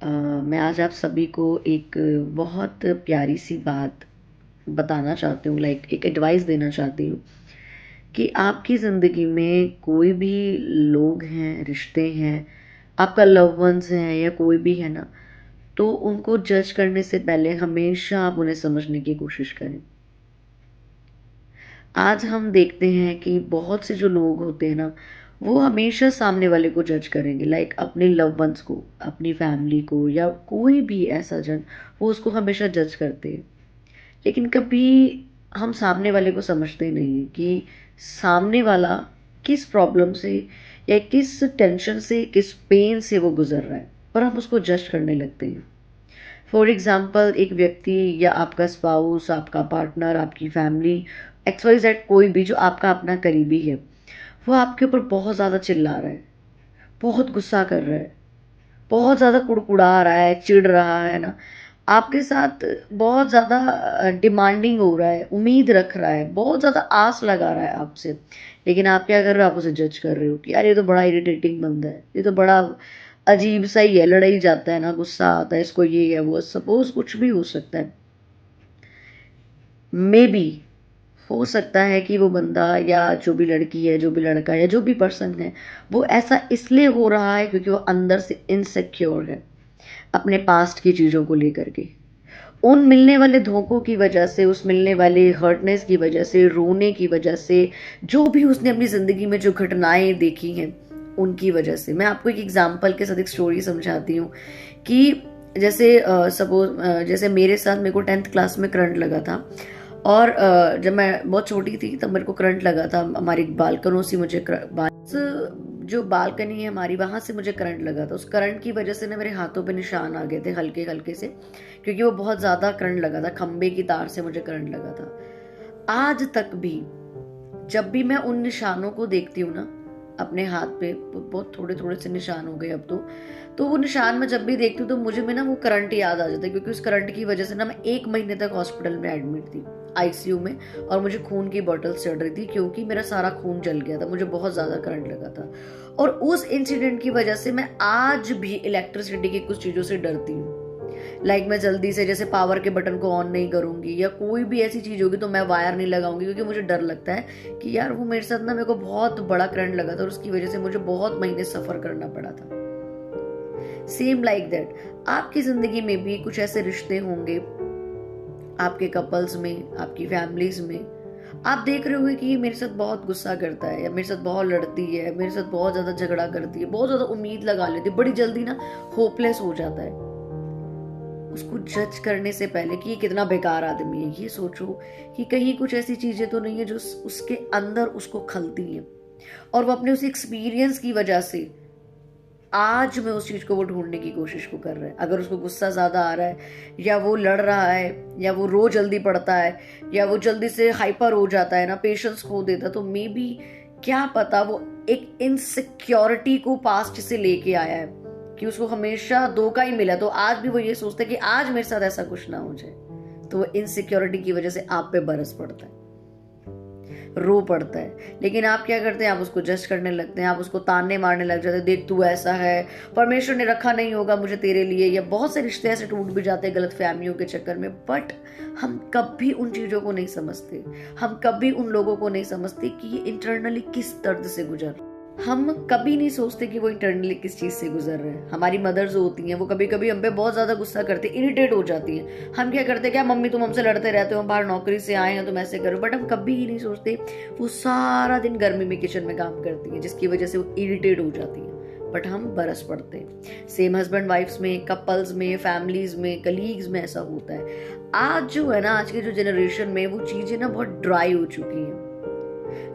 मैं आज आप सभी को एक बहुत प्यारी सी बात बताना चाहती हूँ, लाइक एक एडवाइस देना चाहती हूँ कि आपकी ज़िंदगी में कोई भी लोग हैं, रिश्ते हैं, आपका लव वंस हैं या कोई भी है ना, तो उनको जज करने से पहले हमेशा आप उन्हें समझने की कोशिश करें। आज हम देखते हैं कि बहुत से जो लोग होते हैं ना, वो हमेशा सामने वाले को जज करेंगे, लाइक अपने लव वंस को, अपनी फैमिली को या कोई भी ऐसा जन, वो उसको हमेशा जज करते हैं। लेकिन कभी हम सामने वाले को समझते नहीं हैं कि सामने वाला किस प्रॉब्लम से या किस टेंशन से, किस पेन से वो गुजर रहा है, पर हम उसको जज करने लगते हैं। फॉर एग्जाम्पल, एक व्यक्ति या आपका स्पाउस, आपका पार्टनर, आपकी फैमिली, एक्स वाई जेड, कोई भी जो आपका अपना करीबी है, वो आपके ऊपर बहुत ज़्यादा चिल्ला रहा है, बहुत गुस्सा कर रहा है, बहुत ज़्यादा कुड़कुड़ा रहा है, चिढ़ रहा है ना, आपके साथ बहुत ज़्यादा डिमांडिंग हो रहा है, उम्मीद रख रहा है, बहुत ज़्यादा आस लगा रहा है आपसे। लेकिन आप क्या कर रहे हो? आप उसे जज कर रहे हो कि यार ये तो बड़ा इरिटेटिंग बंदा है, ये तो बड़ा अजीब सा ही है, लड़ाई जाता है ना, गुस्सा आता है इसको, ये है वो, सपोज कुछ भी हो सकता है। मे बी हो सकता है कि वो बंदा या जो भी लड़की है, जो भी लड़का है या जो भी पर्सन है, वो ऐसा इसलिए हो रहा है क्योंकि वो अंदर से इनसिक्योर है अपने पास्ट की चीज़ों को लेकर के। उन मिलने वाले धोखों की वजह से, उस मिलने वाले हर्टनेस की वजह से, रोने की वजह से, जो भी उसने अपनी ज़िंदगी में जो घटनाएं देखी हैं, उनकी वजह से। मैं आपको एक एग्जांपल के साथ एक स्टोरी समझाती हूँ कि जैसे सपोज, जैसे मेरे साथ, मेरे को 10th क्लास में करंट लगा था। और जब मैं बहुत छोटी थी तब मेरे को करंट लगा था, हमारी बालकनों से मुझे जो बालकनी है हमारी, वहां से मुझे करंट लगा था। उस करंट की वजह से ना मेरे हाथों पे निशान आ गए थे हल्के हल्के से, क्योंकि वो बहुत ज्यादा करंट लगा था, खंबे की तार से मुझे करंट लगा था। आज तक भी जब भी मैं उन निशानों को देखती हूँ ना अपने हाथ पे, बहुत थोड़े थोड़े से निशान हो गए अब तो वो निशान मैं जब भी देखती हूँ तो मुझे में ना वो करंट याद आ जाता है, क्योंकि उस करंट की वजह से ना मैं 1 महीने तक हॉस्पिटल में एडमिट थी, आईसीयू में। और मुझे खून की बॉटल चढ़ रही थी क्योंकि मेरा सारा खून जल गया था, मुझे बहुत ज्यादा करंट लगा था। और उस इंसिडेंट की वजह से मैं आज भी इलेक्ट्रिसिटी की कुछ चीजों से डरती हूँ। लाइक मैं जल्दी से जैसे पावर के बटन को ऑन नहीं करूंगी, या कोई भी ऐसी चीज होगी तो मैं वायर नहीं लगाऊंगी, क्योंकि मुझे डर लगता है कि यार वो मेरे साथ ना, मेरे को बहुत बड़ा करंट लगा था और उसकी वजह से मुझे बहुत महीने सफर करना पड़ा था। सेम लाइक दैट, आपकी जिंदगी में भी कुछ ऐसे रिश्ते होंगे, आपके कपल्स में, आपकी फैमिलीज में, आप देख रहे होंगे कि ये मेरे साथ बहुत गुस्सा करता है, या मेरे साथ बहुत लड़ती है, मेरे साथ बहुत ज्यादा झगड़ा करती है, बहुत ज्यादा उम्मीद लगा लेती है, बड़ी जल्दी ना होपलेस हो जाता है। उसको जज करने से पहले कि ये कितना बेकार आदमी है, ये सोचो कि कहीं कुछ ऐसी चीजें तो नहीं है जो उसके अंदर उसको खलती हैं, और वो अपने उस एक्सपीरियंस की वजह से आज में उस चीज को वो ढूंढने की कोशिश को कर रहा है। अगर उसको गुस्सा ज्यादा आ रहा है, या वो लड़ रहा है, या वो रो जल्दी पड़ता है, या वो जल्दी से हाइपर हो जाता है ना, पेशेंस खो देता, तो मे बी, क्या पता, वो एक इनसिक्योरिटी को पास्ट से लेके आया है कि उसको हमेशा धोखा ही मिला, तो आज भी वो ये सोचता है कि आज मेरे साथ ऐसा कुछ ना हो जाए। तो वो इनसिक्योरिटी की वजह से आप पे बरस पड़ता है, रो पड़ता है। लेकिन आप क्या करते हैं? आप उसको जज करने लगते हैं, आप उसको ताने मारने लग जाते हैं, देख तू ऐसा है, परमेश्वर ने रखा नहीं होगा मुझे तेरे लिए। या बहुत से रिश्ते ऐसे टूट भी जाते हैं गलत फहमियों के चक्कर में। बट हम कभी उन चीजों को नहीं समझते, हम कभी उन लोगों को नहीं समझते कि ये इंटरनली किस दर्द से गुजर रहे हैं। हम कभी नहीं सोचते कि वो इंटरनली किस चीज से गुजर रहे हैं। हमारी मदर जो होती हैं वो कभी कभी हम पे बहुत ज्यादा गुस्सा करती है, इरिटेट हो जाती हैं। हम क्या करते हैं, क्या मम्मी तुम हमसे लड़ते रहते हो, हम बाहर नौकरी से आए हैं तुम ऐसे करो। बट हम कभी ही नहीं सोचते वो सारा दिन गर्मी में किचन में काम करती है, जिसकी वजह से वो इरिटेट हो जाती है, बट हम बरस पड़ते हैं। सेम हस्बैंड वाइफ्स में, कपल्स में, फैमिलीज में, कलीग्स में ऐसा होता है। आज जो है ना, आज की जो जनरेशन में वो चीजें ना बहुत ड्राई हो चुकी हैं।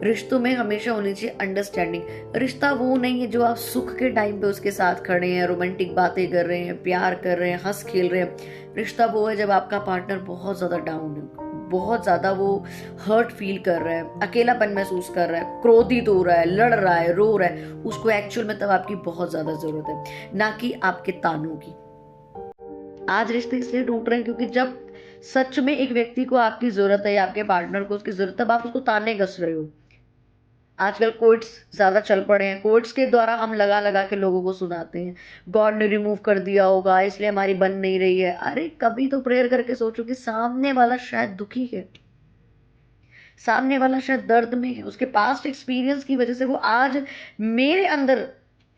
रिश्तों में हमेशा होनी चाहिए अंडरस्टैंडिंग। रिश्ता वो नहीं है जो आप सुख के टाइम पे उसके साथ खड़े हैं, रोमांटिक बातें कर रहे हैं, प्यार कर रहे हैं, हंस खेल रहे हैं। रिश्ता वो है जब आपका पार्टनर बहुत ज्यादा डाउन है, बहुत ज्यादा वो हर्ट फील कर रहा है, अकेलापन महसूस कर रहा है, क्रोधित हो रहा है, लड़ रहा है, रो रहा है। उसको एक्चुअल में तब आपकी बहुत ज्यादा जरूरत है, ना कि आपके तानों की। आज रिश्ते इसलिए टूट रहे हैं क्योंकि जब सच में एक व्यक्ति को आपकी जरूरत है, या आपके पार्टनर को उसकी जरूरत है, तब आप उसको ताने कस रहे हो, आजकल कोट्स ज़्यादा चल पड़े हैं, कोट्स के द्वारा हम लगा लगा के लोगों को सुनाते हैं, गॉड ने रिमूव कर दिया होगा इसलिए हमारी बन नहीं रही है। अरे कभी तो प्रेयर करके सोचो कि सामने वाला शायद दुखी है, सामने वाला शायद दर्द में है, उसके पास्ट एक्सपीरियंस की वजह से वो आज मेरे अंदर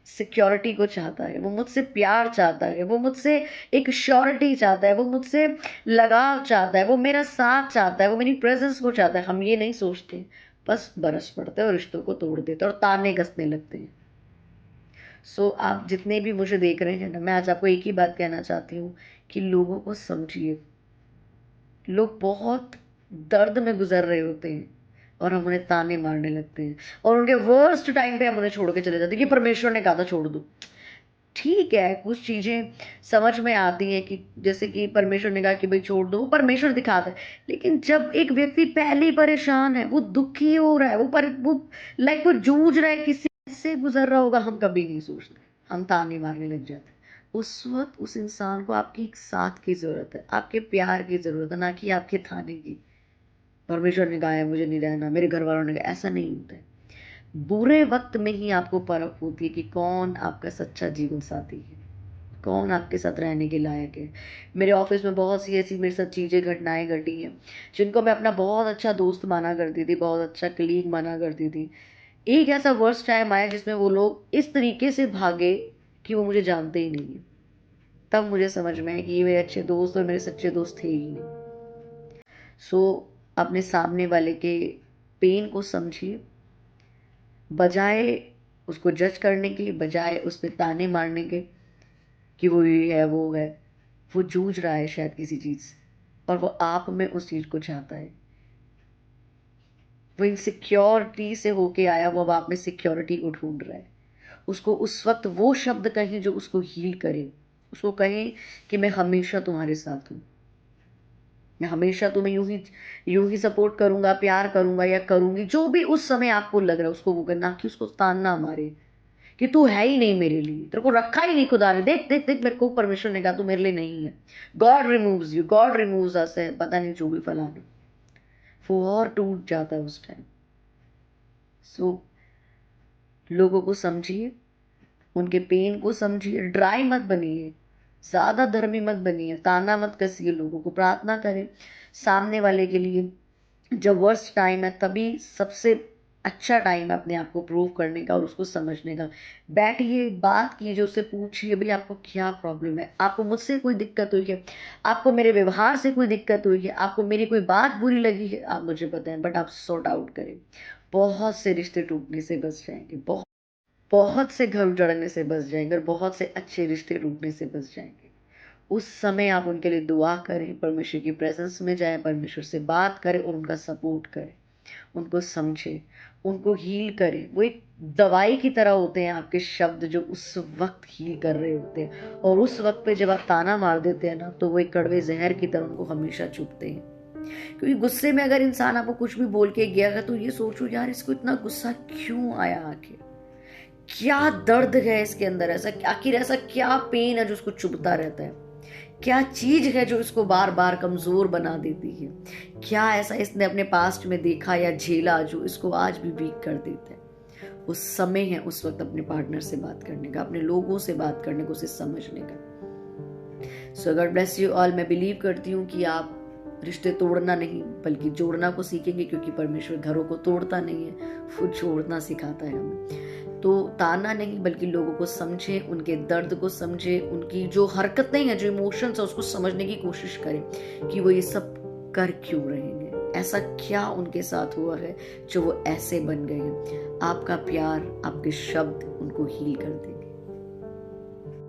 सिक्योरिटी को चाहता है, वो मुझसे प्यार चाहता है, वो मुझसे एक श्योरिटी चाहता है, वो मुझसे लगाव चाहता है, वो मेरा साथ चाहता है, वो मेरी प्रेजेंस को चाहता है। हम ये नहीं सोचते, बस बरस पड़ते हैं और रिश्तों को तोड़ देते हैं और ताने कसने लगते हैं। सो आप जितने भी मुझे देख रहे हैं ना, मैं आज आपको एक ही बात कहना चाहती हूँ कि लोगों को समझिए। लोग बहुत दर्द में गुजर रहे होते हैं और हम उन्हें ताने मारने लगते हैं, और उनके वर्स्ट टाइम पे हम उन्हें छोड़ के चले जाते हैं कि परमेश्वर ने कहा था छोड़ दो। ठीक है, कुछ चीजें समझ में आती हैं कि जैसे कि परमेश्वर ने कहा कि भाई छोड़ दो, वो परमेश्वर दिखाता है। लेकिन जब एक व्यक्ति पहले ही परेशान है, वो दुखी हो रहा है, वो लाइक वो जूझ रहा है, किसी से गुजर रहा होगा, हम कभी नहीं सोचते, हम ताने मारने लग जाते हैं। उस वक्त उस इंसान को आपकी एक साथ की जरूरत है, आपके प्यार की जरूरत है, ना कि आपके थाने की। परमेश्वर ने कहा है मुझे नहीं रहना, मेरे घर वालों ने कहा, ऐसा नहीं होता है। बुरे वक्त में ही आपको परख होती है कि कौन आपका सच्चा जीवन साथी है, कौन आपके साथ रहने के लायक है। मेरे ऑफिस में बहुत सी ऐसी मेरे साथ चीज़ें घटनाएं घटी हैं, जिनको मैं अपना बहुत अच्छा दोस्त माना करती थी, बहुत अच्छा कलीग माना करती थी। एक ऐसा वर्स्ट टाइम आया जिसमें वो लोग इस तरीके से भागे कि वो मुझे जानते ही नहीं है। तब मुझे समझ में आया कि ये मेरे अच्छे दोस्त और मेरे सच्चे दोस्त थे ही नहीं। सो अपने सामने वाले के पेन को समझिए, बजाय उसको जज करने के, बजाय उस पे ताने मारने के कि वो ये है वो है। वो जूझ रहा है शायद किसी चीज़ से, और वो आप में उस चीज़ को चाहता है। वो इनसिक्योरिटी से होके आया, वो अब आप में सिक्योरिटी को ढूंढ रहा है। उसको उस वक्त वो शब्द कहें जो उसको हील करे। उसको कहें कि मैं हमेशा तुम्हारे साथ हूँ, मैं हमेशा तुम्हें यूं ही सपोर्ट करूंगा, प्यार करूंगा या करूंगी, जो भी उस समय आपको लग रहा है उसको वो करना, कि उसको ताना मारे कि तू है ही नहीं मेरे लिए, तेरे को रखा ही नहीं खुदा ने, देख देख देख मेरे को परमेश्वर ने कहा तू मेरे लिए नहीं है। God removes you, God removes us है, पता नहीं जो भी फलाना। वो और टूट जाता है उस टाइम। सो लोगों को समझिए, उनके पेन को समझिए, ड्राई मत बनिए, ज्यादा धर्मी मत बनिए, ताना मत कसिए, लोगों को प्रार्थना करें सामने वाले के लिए। जब वर्स्ट टाइम है तभी सबसे अच्छा टाइम है अपने आप को प्रूव करने का और उसको समझने का। बैठिए, बात कीजिए, उससे पूछिए भाई आपको क्या प्रॉब्लम है, आपको मुझसे कोई दिक्कत हुई है, आपको मेरे व्यवहार से कोई दिक्कत हुई है, आपको मेरी कोई बात बुरी लगी है, आप मुझे बताएं, बट आप सॉर्ट आउट करें। बहुत से रिश्ते टूटने से बच जाएंगे, बहुत बहुत से घर उजड़ने से बच जाएंगे, और बहुत से अच्छे रिश्ते टूटने से बच जाएंगे। उस समय आप उनके लिए दुआ करें, परमेश्वर की प्रेजेंस में जाएं, परमेश्वर से बात करें और उनका सपोर्ट करें, उनको समझें, उनको हील करें। वो एक दवाई की तरह होते हैं आपके शब्द, जो उस वक्त हील कर रहे होते हैं। और उस वक्त पे जब आप ताना मार देते हैं ना, तो वो एक कड़वे जहर की तरह उनको हमेशा चुभते हैं। क्योंकि गुस्से में अगर इंसान आपको कुछ भी बोल के गया है, तो ये सोचो यार इसको इतना गुस्सा क्यों आया, आखिर क्या दर्द है इसके अंदर, ऐसा आखिर ऐसा क्या पेन है जो उसको चुभता रहता है, क्या चीज है जो इसको बार बार कमजोर बना देती है, क्या ऐसा इसने अपने पास्ट में देखा या झेला जो इसको आज भी वीक कर देता है। उस समय है उस वक्त अपने पार्टनर से बात करने का, अपने लोगों से बात करने को, उसे समझने का। सो गॉड ब्लेस यू ऑल। मैं बिलीव करती हूँ कि आप रिश्ते तोड़ना नहीं बल्कि जोड़ना को सीखेंगे, क्योंकि परमेश्वर घरों को तोड़ता नहीं है, वो जोड़ना सिखाता है हमें। तो ताना नहीं बल्कि लोगों को समझें, उनके दर्द को समझें, उनकी जो हरकतें हैं, जो इमोशंस है, उसको समझने की कोशिश करें कि वो ये सब कर क्यों रहे हैं, ऐसा क्या उनके साथ हुआ है जो वो ऐसे बन गए हैं। आपका प्यार, आपके शब्द उनको हील कर देंगे।